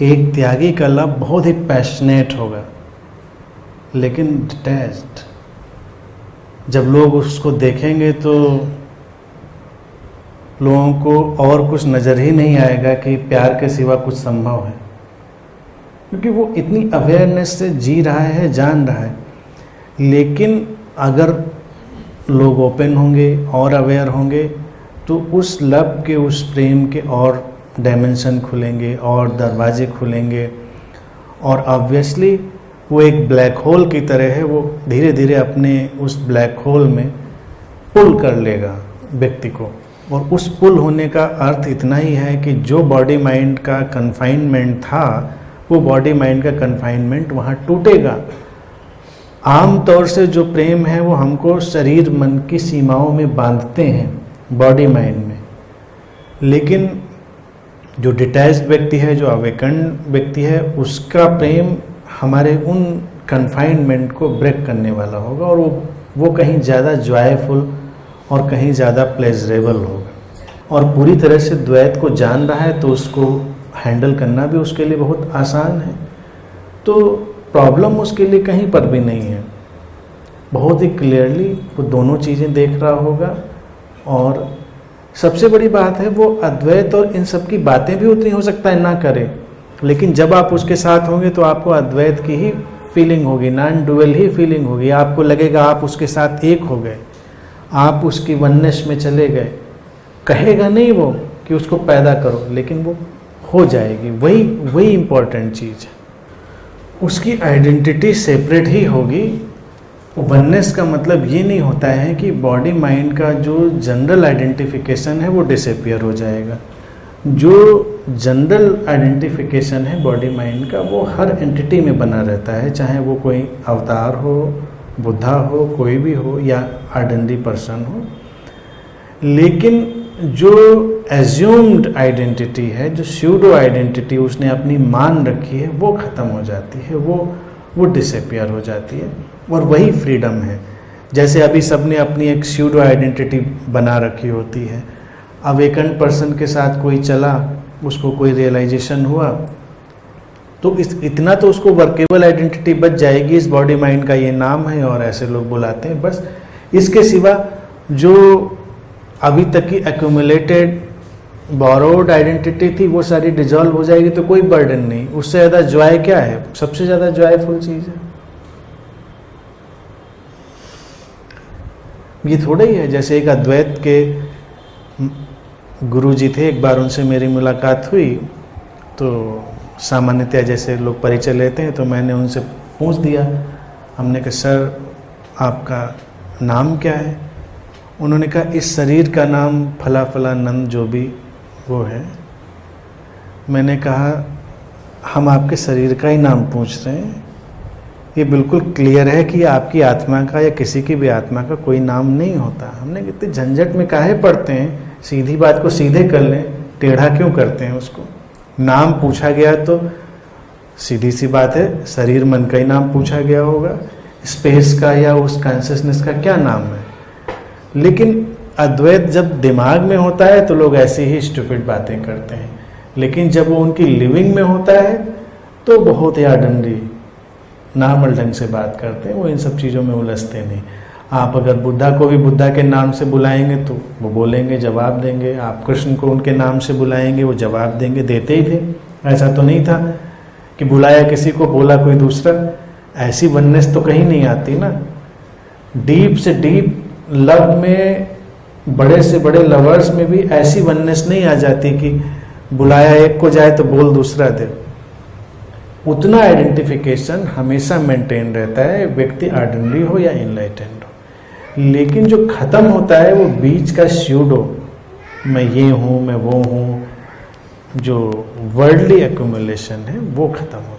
एक त्यागी का लव बहुत ही पैशनेट होगा, लेकिन डिटैच्ड। जब लोग उसको देखेंगे तो लोगों को और कुछ नज़र ही नहीं आएगा कि प्यार के सिवा कुछ संभव है, क्योंकि वो इतनी अवेयरनेस से जी रहा है, जान रहा है। लेकिन अगर लोग ओपन होंगे और अवेयर होंगे तो उस लव के, उस प्रेम के और डायमेंशन खुलेंगे और दरवाजे खुलेंगे, और ऑब्वियसली वो एक ब्लैक होल की तरह है, वो धीरे धीरे अपने उस ब्लैक होल में पुल कर लेगा व्यक्ति को। और उस पुल होने का अर्थ इतना ही है कि जो बॉडी माइंड का कन्फाइनमेंट था, वो बॉडी माइंड का कन्फाइनमेंट वहाँ टूटेगा। आम तौर से जो प्रेम है वो हमको शरीर मन की सीमाओं में बांधते हैं, बॉडी माइंड में। लेकिन जो डिटैच्ड व्यक्ति है, जो अवेकन्ड व्यक्ति है, उसका प्रेम हमारे उन कन्फाइनमेंट को ब्रेक करने वाला होगा, और वो कहीं ज़्यादा जॉयफुल और कहीं ज़्यादा प्लेजरेबल होगा। और पूरी तरह से द्वैत को जान रहा है तो उसको हैंडल करना भी उसके लिए बहुत आसान है। तो प्रॉब्लम उसके लिए कहीं पर भी नहीं है। बहुत ही क्लियरली वो दोनों चीज़ें देख रहा होगा। और सबसे बड़ी बात है, वो अद्वैत और इन सब की बातें भी उतनी हो सकता है ना करे, लेकिन जब आप उसके साथ होंगे तो आपको अद्वैत की ही फीलिंग होगी, नॉन डुअल ही फीलिंग होगी। आपको लगेगा आप उसके साथ एक हो गए, आप उसकी वननेस में चले गए। कहेगा नहीं वो कि उसको पैदा करो, लेकिन वो हो जाएगी। वही इम्पोर्टेंट चीज़ है। उसकी आइडेंटिटी सेपरेट ही होगी। वननेस का मतलब ये नहीं होता है कि बॉडी माइंड का जो जनरल आइडेंटिफिकेशन है वो डिसअपियर हो जाएगा। जो जनरल आइडेंटिफिकेशन है बॉडी माइंड का, वो हर एंटिटी में बना रहता है, चाहे वो कोई अवतार हो, बुद्धा हो, कोई भी हो, या ऑर्डिनरी पर्सन हो। लेकिन जो एज्यूम्ड आइडेंटिटी है, जो स्यूडो आइडेंटिटी उसने अपनी मान रखी है, वो ख़त्म हो जाती है, वो डिसअपियर हो जाती है। और वही फ्रीडम है। जैसे अभी सबने अपनी एक स्यूडो आइडेंटिटी बना रखी होती है। अवेकन्ड पर्सन के साथ कोई चला, उसको कोई रियलाइजेशन हुआ, तो इतना तो उसको वर्केबल आइडेंटिटी बच जाएगी, इस बॉडी माइंड का ये नाम है और ऐसे लोग बुलाते हैं, बस। इसके सिवा जो अभी तक की एक्यूमुलेटेड बोरोड आइडेंटिटी थी, वो सारी डिजॉल्व हो जाएगी, तो कोई बर्डन नहीं। उससे ज़्यादा जॉय क्या है? सबसे ज़्यादा जॉयफुल चीज़ है ये थोड़ा ही है। जैसे एक अद्वैत के गुरुजी थे, एक बार उनसे मेरी मुलाकात हुई, तो सामान्यतया जैसे लोग परिचय लेते हैं, तो मैंने उनसे पूछ दिया, हमने कहा सर आपका नाम क्या है? उन्होंने कहा इस शरीर का नाम फला फला नंद, जो भी वो है। मैंने कहा हम आपके शरीर का ही नाम पूछ रहे हैं, ये बिल्कुल क्लियर है कि आपकी आत्मा का या किसी की भी आत्मा का कोई नाम नहीं होता। हमने कितने झंझट में काहे पड़ते हैं, सीधी बात को सीधे कर लें, टेढ़ा क्यों करते हैं उसको? नाम पूछा गया तो सीधी सी बात है, शरीर मन का ही नाम पूछा गया होगा, स्पेस का या उस कॉन्शियसनेस का क्या नाम है? लेकिन अद्वैत जब दिमाग में होता है तो लोग ऐसी ही स्टूपिड बातें करते हैं, लेकिन जब वो उनकी लिविंग में होता है तो बहुत ही ऑर्डिनरी नॉर्मल ढंग से बात करते हैं। वो इन सब चीज़ों में उलझते नहीं। आप अगर बुद्धा को भी बुद्धा के नाम से बुलाएंगे तो वो बोलेंगे, जवाब देंगे। आप कृष्ण को उनके नाम से बुलाएंगे, वो जवाब देंगे, देते ही थे। ऐसा तो नहीं था कि बुलाया किसी को, बोला कोई दूसरा। ऐसी वननेस तो कहीं नहीं आती ना। डीप से डीप लव में, बड़े से बड़े लवर्स में भी ऐसी वननेस नहीं आ जाती कि बुलाया एक को जाए तो बोल दूसरा दे। उतना आइडेंटिफिकेशन हमेशा मेंटेन रहता है, व्यक्ति ऑर्डिनरी हो या इनलाइटेंड हो। लेकिन जो खत्म होता है वो बीच का स्यूडो, मैं ये हूँ, मैं वो हूँ, जो वर्ल्डली एक्यूमुलेशन है, वो खत्म हो